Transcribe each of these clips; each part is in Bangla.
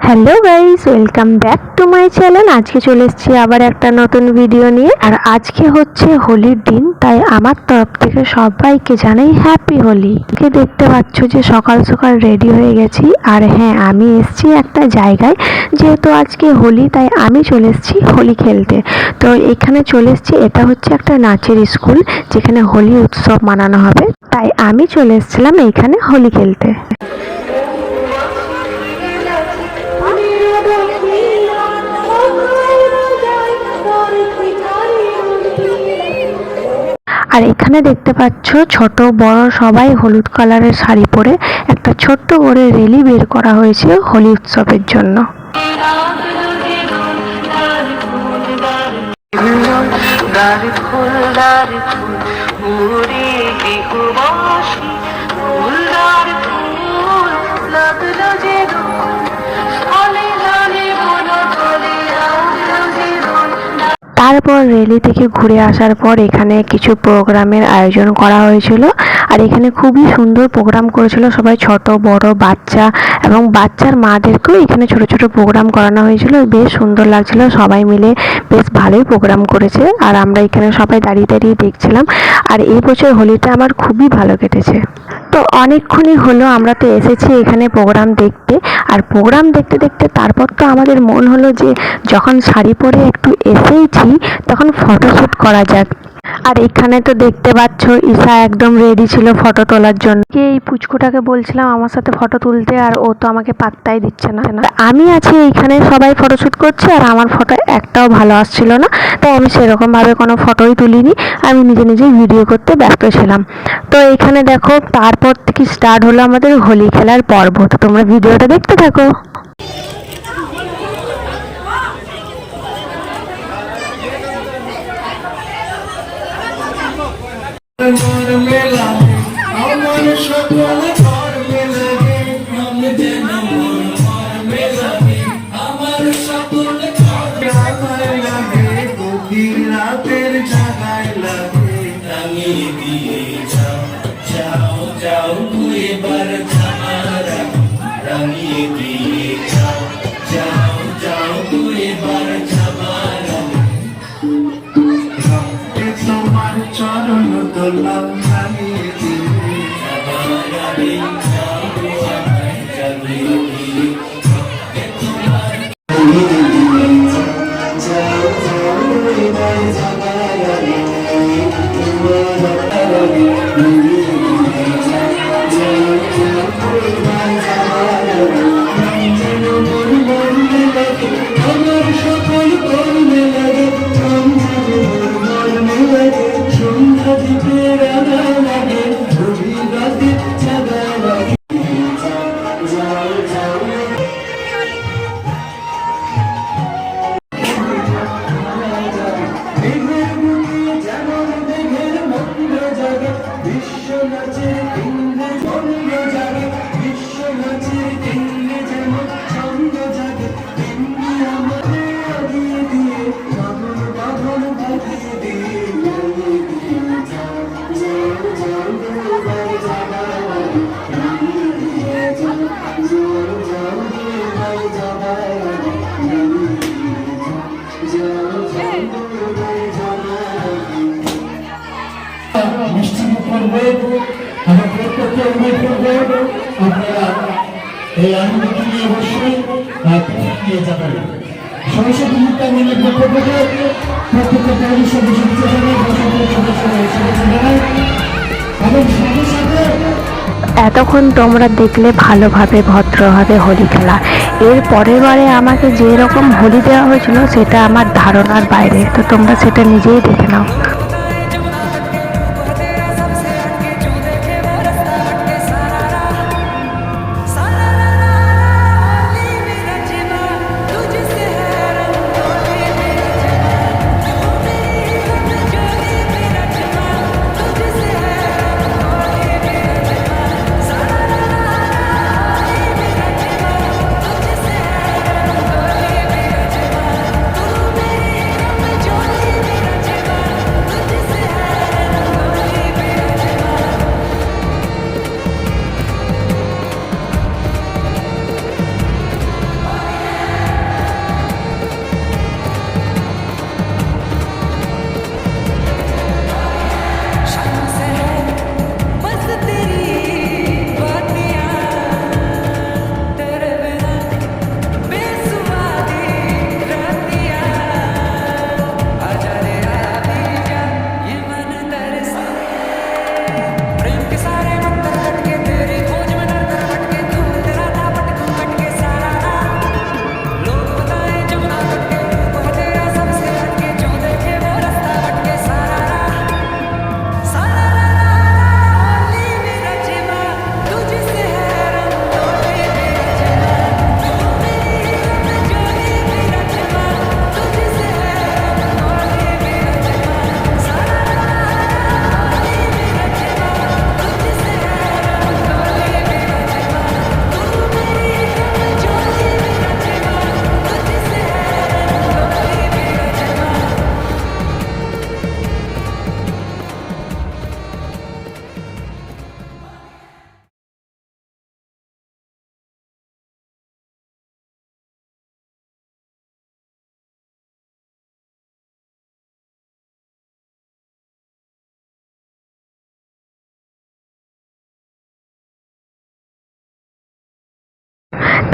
Hello guys, welcome back to my channel. আজকে চলে এসেছি আবার একটা নতুন ভিডিও নিয়ে। আর আজকে হচ্ছে হোলির দিন, তাই আমার তরফ থেকে সবাইকে জানাই হ্যাপি হোলি। দেখতে পাচ্ছ যে সকাল সকাল রেডি হয়ে গেছি। আর হ্যাঁ, আমি এসেছি একটা জায়গায়, যেহেতু আজকে হোলি তাই আমি চলে এসেছি হোলি খেলতে। তো এখানে চলে এসেছি, এটা হচ্ছে একটা নাচের স্কুল যেখানে হোলি উৎসব মানানো হবে, তাই আমি চলে এসেছিলাম এইখানে হোলি খেলতে। আর এখানে দেখতে পাচ্ছ ছোট বড় সবাই হলুদ কালারের শাড়ি পরে একটা ছোট্ট করে রেলি বের করা হয়েছে হোলি উৎসবের জন্য। তারপর রেলি থেকে ঘুরে আসার পর এখানে কিছু প্রোগ্রামের আয়োজন করা হয়েছিল। আর এখানে খুবই সুন্দর প্রোগ্রাম করেছিল সবাই, ছোট বড় বাচ্চা এবং বাচ্চার মাদেরকেও এখানে ছোট ছোট প্রোগ্রাম করানো হয়েছিল। বেশ সুন্দর লাগছিল, সবাই মিলে বেশ ভালোই প্রোগ্রাম করেছে। আর আমরা এখানে সবাই দাঁড়িয়ে দাঁড়িয়ে দেখছিলাম। আর এই বছর হোলিটা আমার খুবই ভালো কেটেছে। তো অনেকক্ষণই হলো আমরা তো এসেছি এখানে প্রোগ্রাম দেখতে। আর প্রোগ্রাম দেখতে দেখতে তারপর তো আমাদের মন হলো যে যখন শাড়ি পরে একটু এসেইছি তখন ফটোশ্যুট করা যাক। আর এখানে তো দেখতে পাচ্ছ ঈশা একদম রেডি ছিল ফটো তোলার জন্য। এই পুচকুটাকে বলছিলাম আমার সাথে ফটো তুলতে, আর ও তো আমাকে পাত্তাই দিচ্ছে না। আমি আছি এইখানে, সবাই ফটোশ্যুট করছে আর আমার ফটো একটাও ভালো আসছিল না, তাই আমি সেরকম ভাবে কোনো ফটোই তুলিনি। আমি নিজে নিজেই ভিডিও করতে ব্যস্ত ছিলাম। তো এইখানে দেখো তারপর থেকে স্টার্ট হলো আমাদের হোলি খেলার পর্ব। তো তোমরা ভিডিওটা দেখতে থাকো। এই আনন্দটি নিয়ে অবশ্যই নিয়ে যাবেন। সরস্বতী মুক্তা মনের পক্ষ থেকে প্রত্যেকটা পরিবার সদস্য এবং সাথে সাথে এতক্ষণ তোমরা দেখলে ভালোভাবে ভদ্রভাবে হোলি খেলা। এর পরের বারে আমাকে যে রকম হোলি দেওয়া হয়েছিল সেটা আমার ধারণার বাইরে। তো তোমরা সেটা নিজেই দেখে নাও।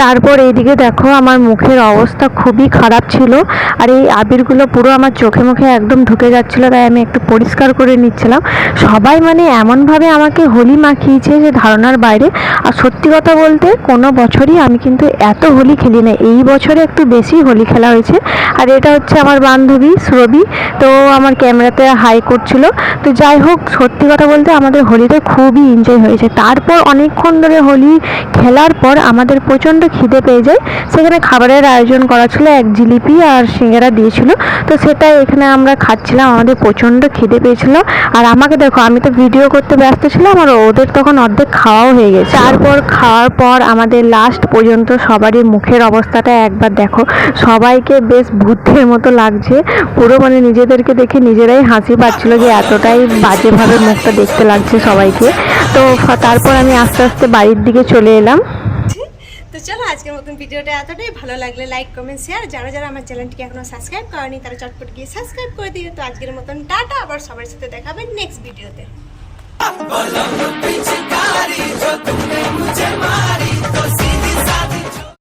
তারপর এইদিকে দেখো আমার মুখের অবস্থা খুবই খারাপ ছিল, আর এই আবিরগুলো পুরো আমার চোখে মুখে একদম ঢুকে যাচ্ছিলো, তাই আমি একটু পরিষ্কার করে নিচ্ছিলাম। সবাই মানে এমনভাবে আমাকে হোলি মাখিয়েছে যে ধারণার বাইরে। আর সত্যি কথা বলতে কোনো বছরই আমি কিন্তু এত হোলি খেলি না, এই বছরে একটু বেশি হোলি খেলা হয়েছে। আর এটা হচ্ছে আমার বান্ধবী সুরভি, তো আমার ক্যামেরাতে হাই করছিল। তো যাই হোক, সত্যি কথা বলতে আমাদের হোলিতে খুবই এনজয় হয়েছে। তারপর অনেকক্ষণ ধরে হোলি খেলার পর আমাদের প্রচণ্ড খিদে পেয়ে যায়, সেখানে খাবারের আয়োজন করা ছিল, এক জিলিপি আর সিঙ্গারা দিয়েছিল। তো সেটা এখানে আমরা খাচ্ছিলাম, আমাদের প্রচণ্ড খিদে পেয়েছিল। আর আমাকে দেখো, আমি তো ভিডিও করতে ব্যস্ত ছিলাম আর ওদের তখন অর্ধেক খাওয়াও হয়ে গেছে। তারপর খাওয়ার পর আমাদের লাস্ট পর্যন্ত সবারই মুখের অবস্থাটা একবার দেখো, সবাইকে বেশ ভূতের মতো লাগছে, পুরো মানে নিজেদেরকে দেখে নিজেরাই হাসি পাচ্ছিল যে এতটাই বাজেভাবে মুখটা দেখতে লাগছে সবাইকে। তো তারপর আমি আস্তে আস্তে বাড়ির দিকে চলে এলাম। তো চলো, আজকের মতন ভিডিওটা এতটাই। ভালো লাগলে লাইক কমেন্ট শেয়ার, যারা যারা আমার চ্যানেলটিকে এখনো সাবস্ক্রাইব করেনি তারা চটপট গিয়ে সাবস্ক্রাইব করে দিও। তো আজকের মতন টাটা, আবার সবার সাথে দেখা হবে নেক্সট ভিডিওতে।